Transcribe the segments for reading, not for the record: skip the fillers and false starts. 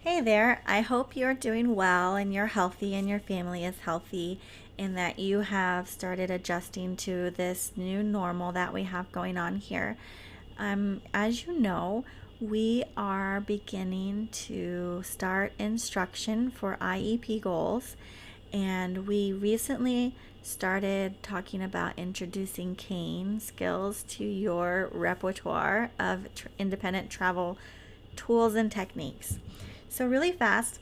Hey there, I hope you're doing well and you're healthy and your family is healthy and that you have started adjusting to this new normal that we have going on here. As you know, we are beginning to start instruction for IEP goals, and we recently started talking about introducing cane skills to your repertoire of independent travel tools and techniques. So, really fast,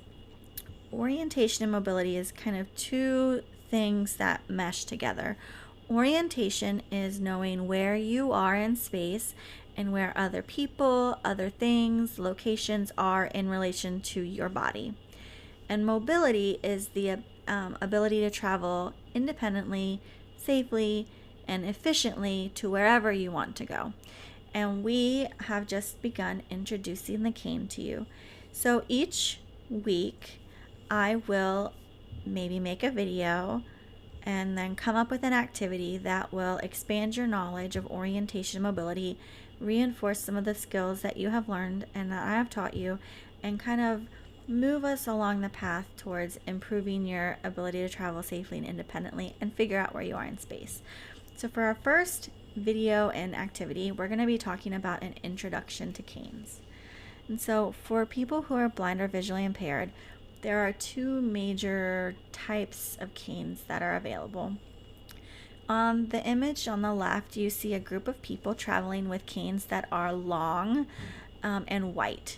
orientation and mobility is kind of two things that mesh together. Orientation is knowing where you are in space and where other people, other things, locations are in relation to your body. And mobility is the ability to travel independently, safely, and efficiently to wherever you want to go. And we have just begun introducing the cane to you. So each week, I will maybe make a video and then come up with an activity that will expand your knowledge of orientation and mobility, reinforce some of the skills that you have learned and that I have taught you, and kind of move us along the path towards improving your ability to travel safely and independently and figure out where you are in space. So for our first video and activity, we're going to be talking about an introduction to canes. And so for people who are blind or visually impaired, there are two major types of canes that are available. On the image on the left, you see a group of people traveling with canes that are long and white,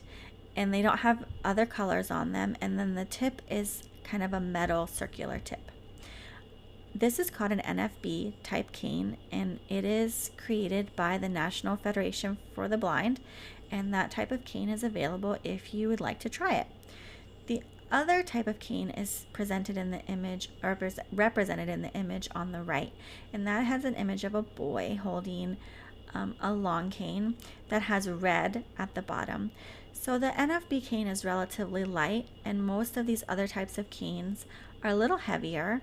and they don't have other colors on them, and then the tip is kind of a metal circular tip. This is called an NFB type cane, and it is created by the National Federation for the Blind, and that type of cane is available if you would like to try it. The other type of cane is presented in the image, or represented in the image on the right, and that has an image of a boy holding a long cane that has red at the bottom. So the NFB cane is relatively light, and most of these other types of canes are a little heavier,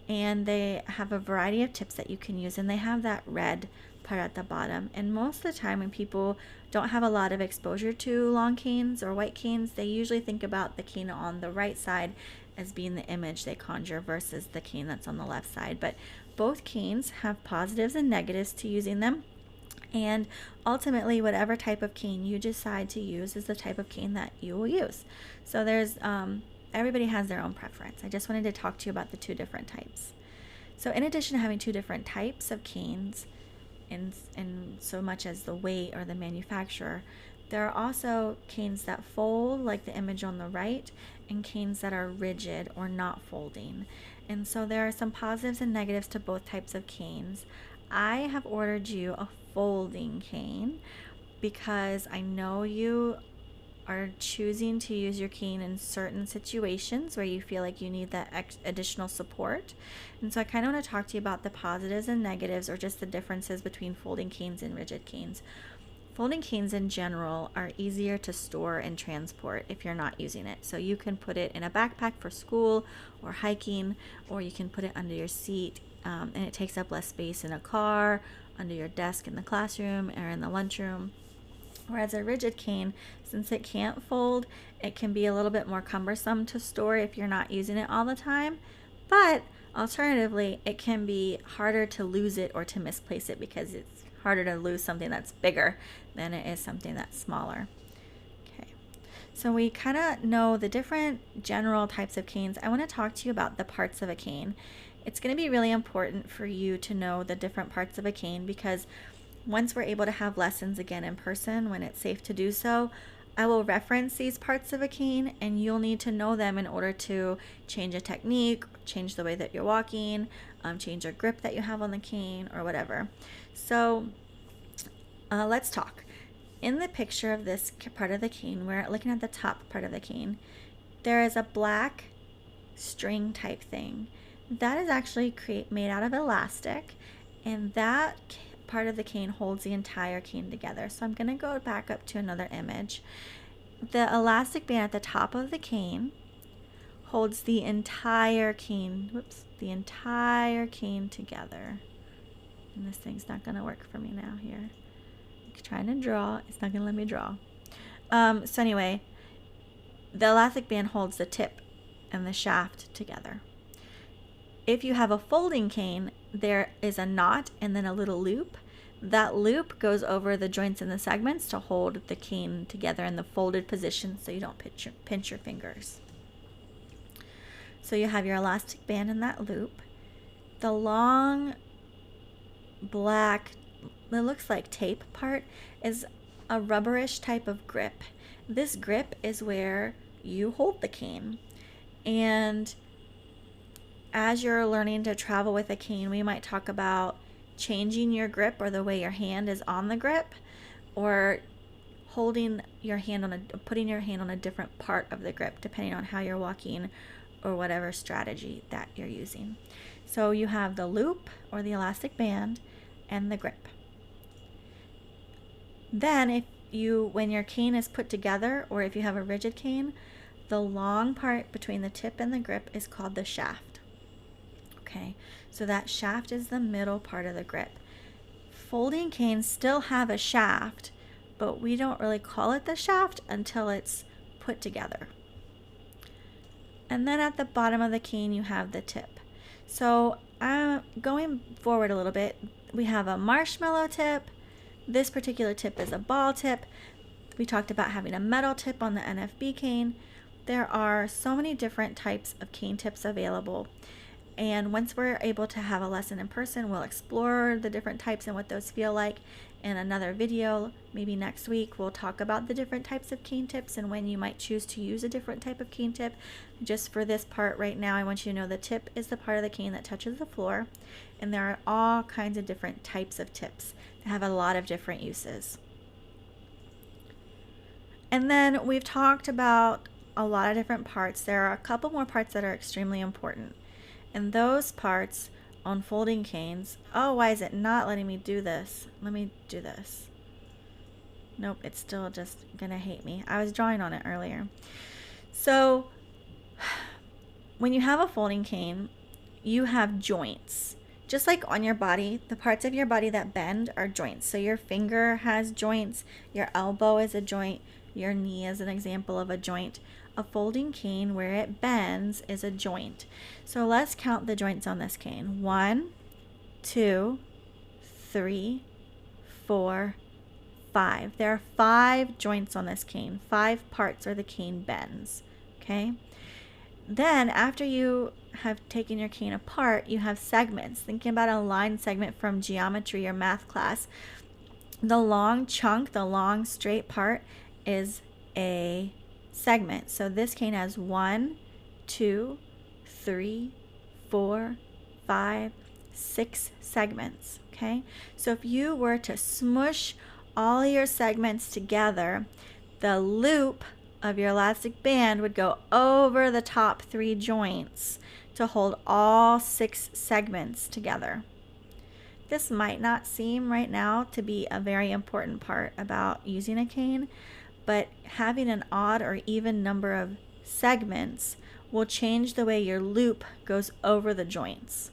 and they have a variety of tips that you can use, and they have that red part at the bottom. And most of the time when people don't have a lot of exposure to long canes or white canes, they usually think about the cane on the right side as being the image they conjure versus the cane that's on the left side. But both canes have positives and negatives to using them, and ultimately whatever type of cane you decide to use is the type of cane that you will use. So there's everybody has their own preference. I just wanted to talk to you about the two different types. So in addition to having two different types of canes, in so much as the weight or the manufacturer, there are also canes that fold, like the image on the right, and canes that are rigid or not folding. And so there are some positives and negatives to both types of canes. I have ordered you a folding cane because I know you are choosing to use your cane in certain situations where you feel like you need that additional support. And so I kind of want to talk to you about the positives and negatives, or just the differences between folding canes and rigid canes. Folding canes in general are easier to store and transport if you're not using it. So you can put it in a backpack for school or hiking, or you can put it under your seat, and it takes up less space in a car, under your desk in the classroom, or in the lunchroom. Whereas a rigid cane, since it can't fold, it can be a little bit more cumbersome to store if you're not using it all the time. But alternatively, it can be harder to lose it or to misplace it, because it's harder to lose something that's bigger than it is something that's smaller. Okay, so we kind of know the different general types of canes. I want to talk to you about the parts of a cane. It's going to be really important for you to know the different parts of a cane, because once we're able to have lessons again in person, when it's safe to do so, I will reference these parts of a cane, and you'll need to know them in order to change a technique, change the way that you're walking, change your grip that you have on the cane, or whatever. So let's talk. In the picture of this part of the cane, we're looking at the top part of the cane. There is a black string type thing. That is actually made out of elastic, and that part of the cane holds the entire cane together. So I'm going to go back up to another image. The elastic band at the top of the cane holds the entire cane, the entire cane together. And this thing's not going to work for me now here. I'm trying to draw, it's not going to let me draw. So anyway, the elastic band holds the tip and the shaft together. If you have a folding cane, there is a knot and then a little loop. That loop goes over the joints and the segments to hold the cane together in the folded position so you don't pinch your fingers. So you have your elastic band in that loop. The long black, it looks like tape part, is a rubberish type of grip. This grip is where you hold the cane. And as you're learning to travel with a cane, we might talk about changing your grip or the way your hand is on the grip, or holding your hand on putting your hand on a different part of the grip depending on how you're walking or whatever strategy that you're using. So you have the loop or the elastic band and the grip. Then when your cane is put together, or if you have a rigid cane, the long part between the tip and the grip is called the shaft. Okay, so that shaft is the middle part of the grip. Folding canes still have a shaft, but we don't really call it the shaft until it's put together. And then at the bottom of the cane, you have the tip. So going forward a little bit, we have a marshmallow tip. This particular tip is a ball tip. We talked about having a metal tip on the NFB cane. There are so many different types of cane tips available. And once we're able to have a lesson in person, we'll explore the different types and what those feel like. In another video, maybe next week, we'll talk about the different types of cane tips and when you might choose to use a different type of cane tip. Just for this part right now, I want you to know the tip is the part of the cane that touches the floor. And there are all kinds of different types of tips that have a lot of different uses. And then we've talked about a lot of different parts. There are a couple more parts that are extremely important. And those parts on folding canes, oh, why is it not letting me do this? Let me do this. Nope, it's still just gonna hate me. I was drawing on it earlier. So when you have a folding cane, you have joints. Just like on your body, the parts of your body that bend are joints. So your finger has joints, your elbow is a joint, your knee is an example of a joint. A folding cane, where it bends, is a joint. So let's count the joints on this cane. 1, 2, 3, 4, 5. There are 5 joints on this cane. 5 parts where the cane bends. Okay? Then after you have taken your cane apart, you have segments. Thinking about a line segment from geometry or math class. The long chunk, the long straight part, is a segment. So this cane has 1, 2, 3, 4, 5, 6 segments. Okay, so if you were to smush all your segments together, the loop of your elastic band would go over the top 3 joints to hold all 6 segments together. This might not seem right now to be a very important part about using a cane, but having an odd or even number of segments will change the way your loop goes over the joints.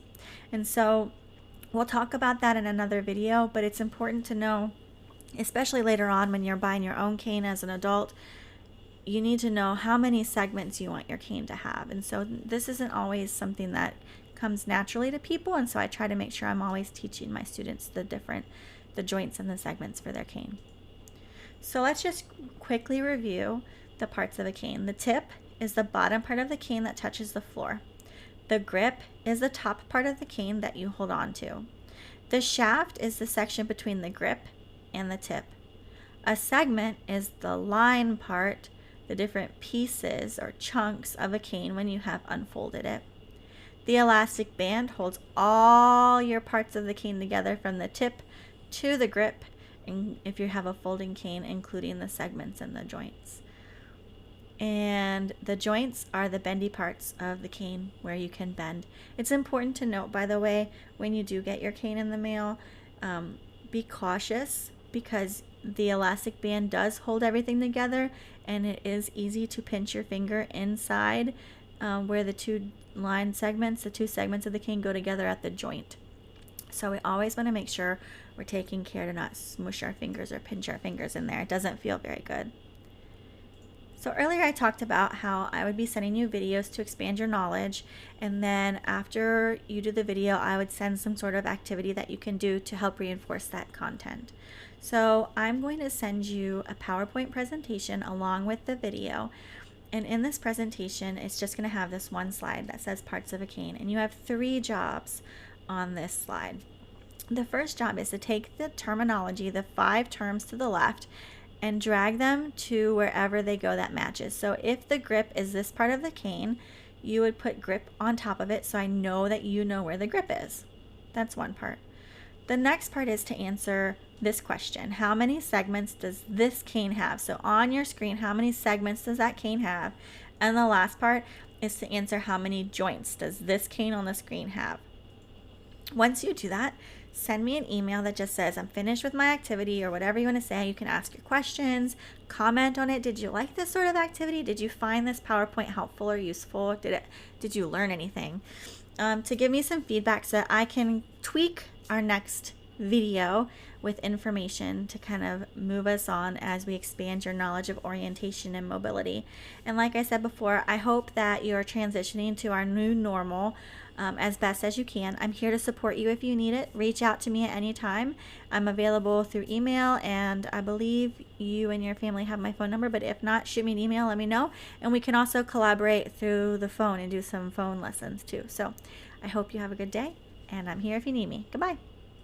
And so we'll talk about that in another video, but it's important to know, especially later on when you're buying your own cane as an adult, you need to know how many segments you want your cane to have. And so this isn't always something that comes naturally to people, and so I try to make sure I'm always teaching my students the joints and the segments for their cane. So let's just quickly review the parts of a cane. The tip is the bottom part of the cane that touches the floor. The grip is the top part of the cane that you hold on to. The shaft is the section between the grip and the tip. A segment is the line part, the different pieces or chunks of a cane when you have unfolded it. The elastic band holds all your parts of the cane together from the tip to the grip, and if you have a folding cane, including the segments and the joints. And the joints are the bendy parts of the cane where you can bend. It's important to note, by the way, when you do get your cane in the mail, be cautious, because the elastic band does hold everything together, and it is easy to pinch your finger inside where the two segments of the cane go together at the joint. So we always want to make sure we're taking care to not smush our fingers or pinch our fingers in there. It doesn't feel very good. So earlier I talked about how I would be sending you videos to expand your knowledge, and then after you do the video, I would send some sort of activity that you can do to help reinforce that content. So I'm going to send you a PowerPoint presentation along with the video. And in this presentation, it's just going to have this one slide that says parts of a cane. And you have 3 jobs on this slide. The first job is to take the terminology, the 5 terms to the left, and drag them to wherever they go that matches. So if the grip is this part of the cane, you would put grip on top of it so I know that you know where the grip is. That's one part. The next part is to answer this question. How many segments does this cane have? So on your screen, how many segments does that cane have? And the last part is to answer how many joints does this cane on the screen have? Once you do that, send me an email that just says I'm finished with my activity or whatever you want to say. You can ask your questions, comment on it. Did you like this sort of activity? Did you find this PowerPoint helpful or useful? Did you learn anything? To give me some feedback so that I can tweak our next video with information to kind of move us on as we expand your knowledge of orientation and mobility. And like I said before, I hope that you're transitioning to our new normal as best as you can. I'm here to support you if you need it. Reach out to me at any time. I'm available through email, and I believe you and your family have my phone number, but if not, shoot me an email, let me know. And we can also collaborate through the phone and do some phone lessons too. So I hope you have a good day, and I'm here if you need me. Goodbye.